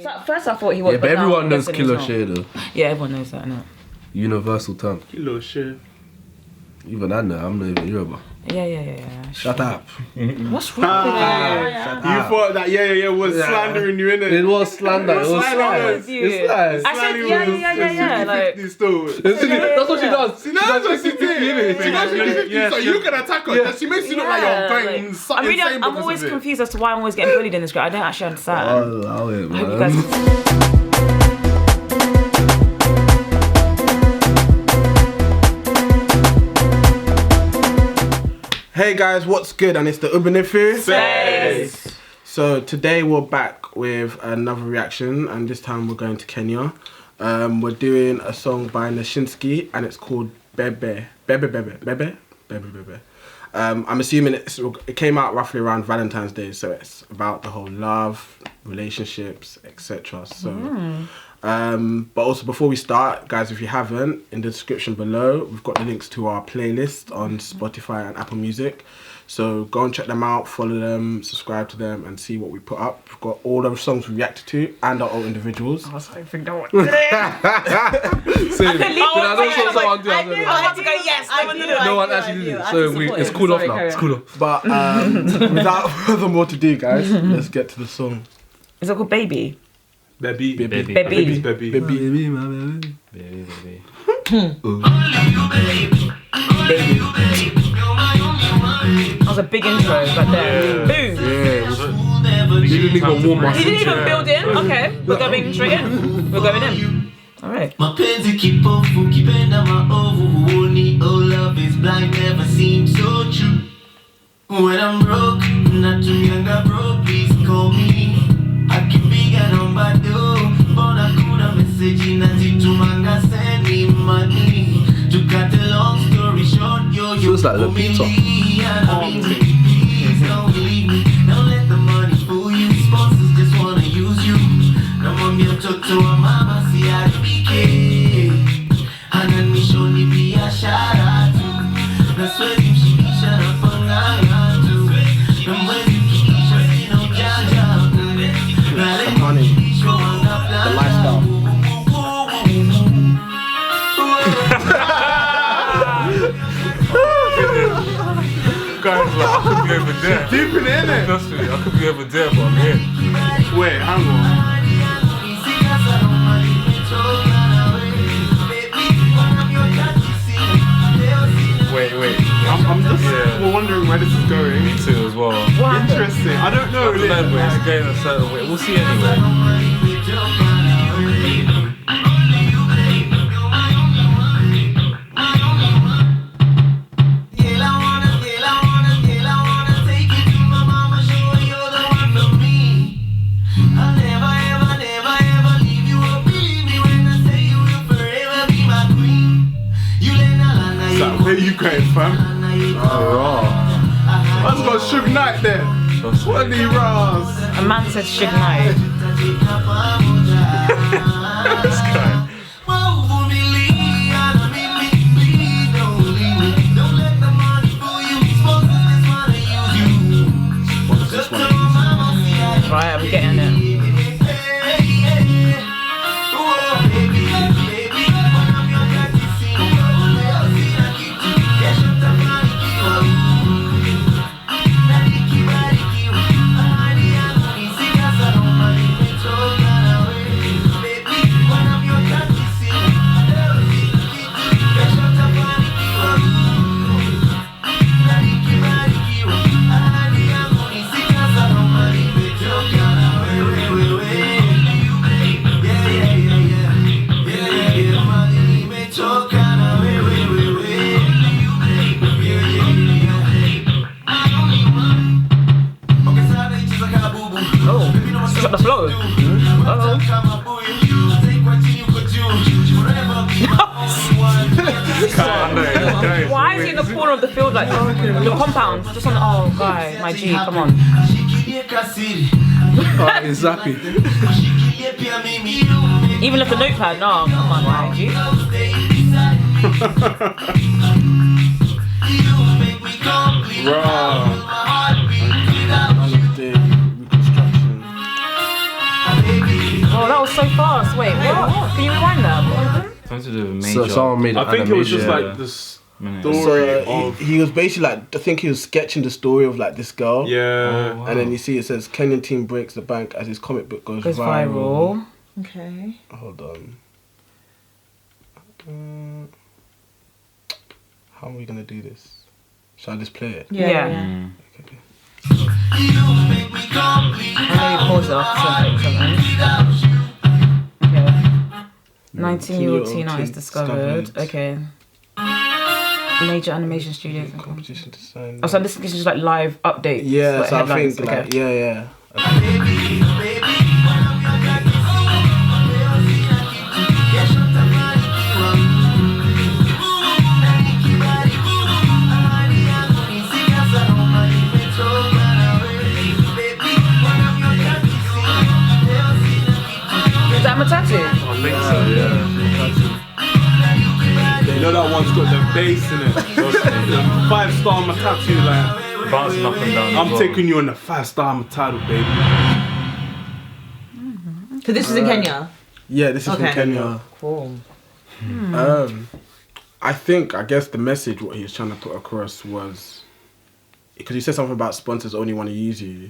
So at first I thought he was. Yeah, but everyone knows Kilo Shea though. Yeah, everyone knows that, no? Universal term. Kilo Shea. Even I know, I'm not even Yoruba. Yeah. Shut up. What's wrong with you? You thought that was slandering you, innit? It was slander. It was slandering slice. you. It's slice. I said yeah. Like, That's what she does. She knows what she did. She knows what she did. So you can attack her. Yeah. She makes you look like you're going insane. I'm always confused as to why I'm always getting bullied in this group. I don't actually understand. Allow it, I hope you man. guys. Hey guys, what's good? And it's the Ubunifu. Says. So today we're back with another reaction, and this time we're going to Kenya. We're doing a song by Nyashinski, and it's called Bebi. Bebi. I'm assuming it came out roughly around Valentine's Day, so it's about the whole love, relationships, etc. So. But also before we start, guys, if you haven't, in the description below we've got the links to our playlist on Spotify and Apple Music, so go and check them out, follow them, subscribe to them and see what we put up. We've got all the songs we reacted to and our own individuals. I was hoping no one did it. I had to go yes. No one actually did it. So it's cool off now. It's cool off. But without further more to do, guys, let's get to the song. Is it called Baby? Bebi. Baby. Baby, my baby. Baby. That was a big intro, but then boom. Yeah. You didn't even warm us. You didn't even build in? Okay, we're going straight in. We're going in. Alright. Mapenzi kipofu kipenda maovu huoni, oh love is blind, never seems so true. When I'm broke, natumianga bro, please call me. Akipiga namba do, mbona kuna message nazitumanga send me money. To cut a long story short, Feels like the pizza. Please don't leave me, don't let the money fool you. Sponsors just wanna use you. Namwambia mtoto wa mama siharibike, ananishoni biashara tu, na siwezi mshikisha na pangana tu, na mwezi mkikisha sina ujanja. Money. The lifestyle. Guys, like, I could be over there. Deep in it, innit? Trust me, I could be over there, but I'm here. Wait, hang on. Wait. I'm just wondering where this is going. Me too as well. Interesting. I don't know. It's going a certain way. We'll see anyway. Where you going, fam? Let's go Suge Knight there. What are the Ras? A man said Suge Knight. This guy. Right, I'm getting it. Shut the flow. Why is he in the corner of the field like the compound? Just on the, oh guy, my G, come on. He's happy. Even if the notepad, no, come on, my G. was so fast. Wait, what? Can you rewind that? What happened? Something to do with So major. someone made an I think it was just animation. like this Minute. story So of. He was basically like, I think he was sketching the story of like this girl. Yeah. Oh, wow. And then you see it says Kenyan teen breaks the bank as his comic book goes Goes viral. viral. Okay. Hold on. How are we gonna do this? Shall I just play it? Yeah. Mm. Okay. Maybe pause it after something. Okay. 19-year-old Tina is discovered. Okay. Major animation studios. Competition to sign. Oh, so this is just like live updates. Yeah, like so I headlines. think Okay. like yeah. Is that Matatu? I think so, yeah. You know that one's got the bass in it. The 5-star Matatu, like Bouncing up and down. I'm as well. taking you on a 5-star Matatu, baby. So this is in Kenya. Yeah, this is Okay. from Kenya. Cool. I guess the message what he was trying to put across was because he said something about sponsors only want to use you.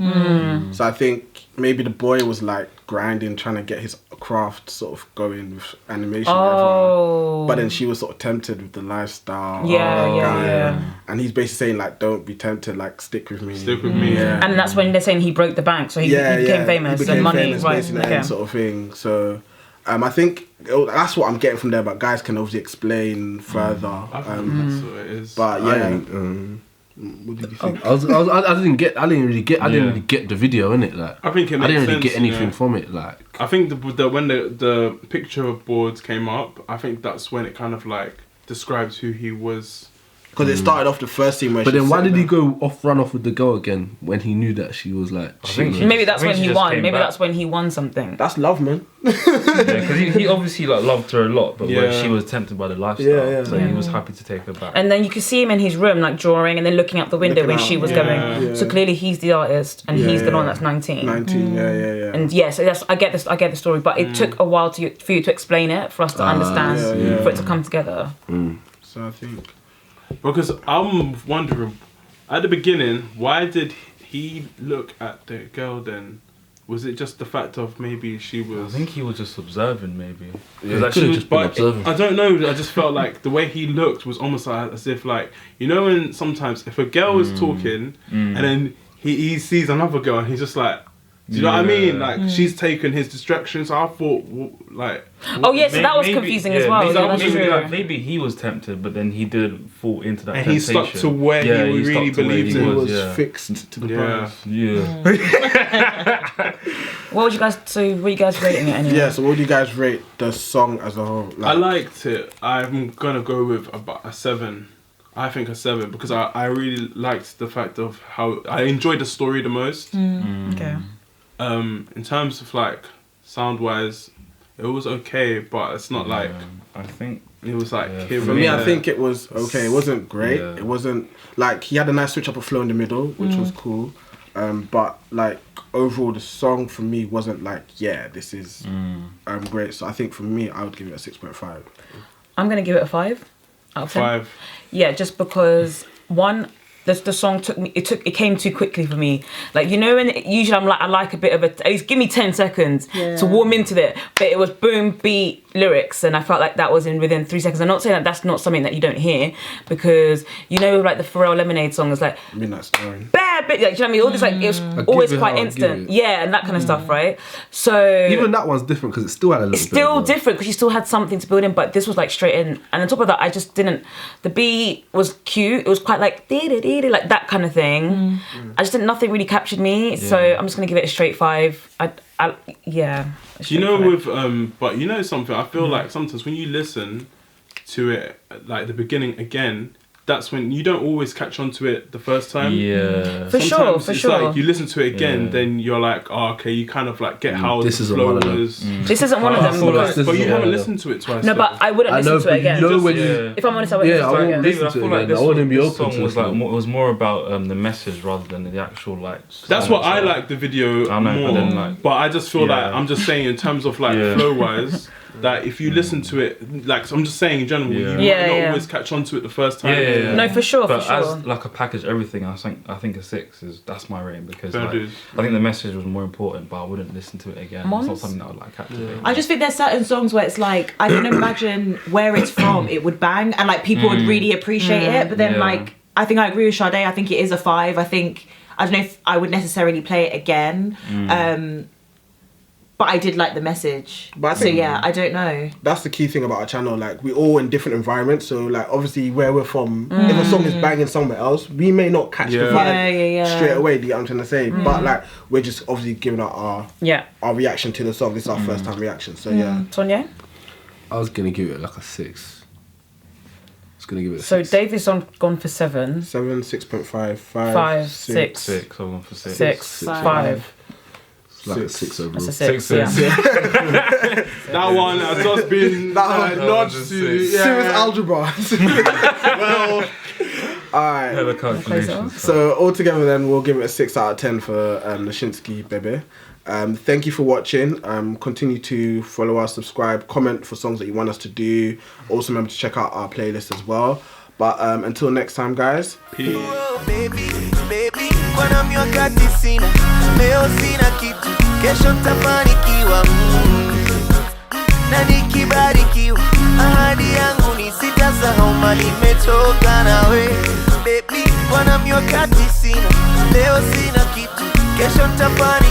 So I think maybe the boy was like grinding, trying to get his craft sort of going with animation. and everything. Oh. But then she was sort of tempted with the lifestyle. Yeah, of that yeah, guy. yeah. And he's basically saying like, don't be tempted, like stick with me. Stick with me. Yeah. And that's when they're saying he broke the bank, so he became famous He became and money, famous, right? basically, Okay. and sort of thing. So, I think that's what I'm getting from there. But guys can obviously explain further. I think that's what it is. But I yeah, didn't, what did you think? I didn't really get the video in it. Like I think it I makes didn't really sense, get anything yeah. from it. Like I think when the picture boards came up, I think that's when it kind of like describes who he was. Because it started off the first scene where. But she's then why sitting did he there. go run off with the girl again when he knew that she was like think cheating? she- Maybe that's I think when she he just won. came Maybe back. that's when he won something. That's love, man. Because he obviously like loved her a lot, but where Yeah. she was tempted by the lifestyle, Yeah. so he was happy to take her back. And then you could see him in his room, like drawing and then looking out the window Looking when she out, was yeah. going. Yeah. So clearly he's the artist and Yeah, he's the yeah. one that's 19. 19, yeah. And yeah, so I get this. I get the story, but it took a while for you to explain it for us to understand, yeah. for it to come together. So I think. Because I'm wondering, at the beginning, why did he look at the girl then? Was it just the fact of maybe she I was... think he was just observing, maybe. Yeah, Like, he she could've was- just been But observing. I don't know, I just felt like the way he looked was almost like, as if like, you know when sometimes if a girl is talking and then he sees another girl and he's just like, do you know what I mean? Like she's taken his distraction, so I thought like... Oh yeah, so may- that was maybe- confusing as well. maybe Yeah, that that's was true. maybe Maybe he was tempted, but then he didn't fall into that And he temptation. stuck to where he really stuck to where believed he it He was, was yeah. fixed to the Yeah. prize. Yeah. What would you guys? So were you guys rating it anyway? Yeah, so what do you guys rate the song as a whole? I liked it. I'm gonna go with about a 7. I think a 7 because I really liked the fact of how I enjoyed the story the most. Okay. In terms of like sound wise, it was okay, but it's not like I think it was like Yeah, here For and me, I there. think it was okay. It wasn't great. Yeah. It wasn't like he had a nice switch up of flow in the middle, which was cool. But like overall, the song for me wasn't like this is great. So I think for me, I would give it a 6.5. I'm gonna give it a 5 out of 10. 5. Yeah, just because one, the song it came too quickly for me. Like, you know, and usually I like a bit of at least give me 10 seconds to warm into it. But it was boom, beat, lyrics, and I felt like that was within 3 seconds. I'm not saying that that's not something that you don't hear, because you know, like the Pharrell Lemonade song is like Midnight Starring. bad bit, like, do you know what I mean? All this like it was always it quite how I instant, give it. yeah, and that kind of stuff, right? So Even that one's different because it still had a little it's bit. still of a- different because you still had something to build in, but this was like straight in. And on top of that, I just didn't. The beat was cute. It was quite like dee-dee-dee-dee, like that kind of thing. I just didn't. Nothing really captured me, so I'm just gonna give it a straight 5. Yeah. a Do you know straight 5. with but you know something? I feel like sometimes when you listen to it like the beginning again, that's when you don't always catch on to it the first time. Yeah. For Sometimes sure. it's like you listen to it again, then you're like, oh, okay, you kind of like get how This the isn't flow one of them. was. This isn't one of them. But you haven't listened to it twice. No, but I wouldn't listen to it again. When If I'm honest, I wouldn't listen to it again. listen I to feel it like again. I wouldn't be this open song to was it. like more, it was more about the message rather than the actual like. That's what I like the video I know, more. but then, like, but I just feel like I'm just saying in terms of like flow wise. That if you listen to it, like I'm just saying in general, you might not always catch on to it the first time. Yeah. No, for sure, But for sure. as like a package, everything, I think a 6 that's my rating because Fair like, dues. I think the message was more important, but I wouldn't listen to it again. It's not something that I would like captivate. I just think there's certain songs where it's like I can imagine where it's from, it would bang, and like people would really appreciate it. But then like I think I agree with Sade. I think it is a 5. I don't know if I would necessarily play it again. But I did like the message. But I think I don't know. That's the key thing about our channel. Like, we're all in different environments. So, like, obviously, where we're from, if a song is banging somewhere else, we may not catch the vibe straight away. Do you get what I'm trying to say? But, like, we're just obviously giving out our reaction to the song. This is our first time reaction. So, Sonia? I was gonna give it like a 6. I was gonna give it a So 6. David's gone for 7. 7, 6.5, 5, 6. 6. I'm going for 6. 6, 5. It's like a 6 overall. That's a 6. 6. Yeah. That one has just been nods to serious algebra. Well, alright. Hella calculations. So altogether then we'll give it a 6 out of 10 for Nyashinski Bebi. Thank you for watching. Continue to follow us, subscribe, comment for songs that you want us to do. Also remember to check out our playlist as well. But until next time, guys. Peace. Baby, kwa miaka sina, leo sina kitu, kesho nitafanikiwa. Na nikibarikiwa, ahadi yangu ni sitasahau mali nimetoka nawe. Baby, kwa miaka sina, leo sina kitu, kesho nitafanikiwa.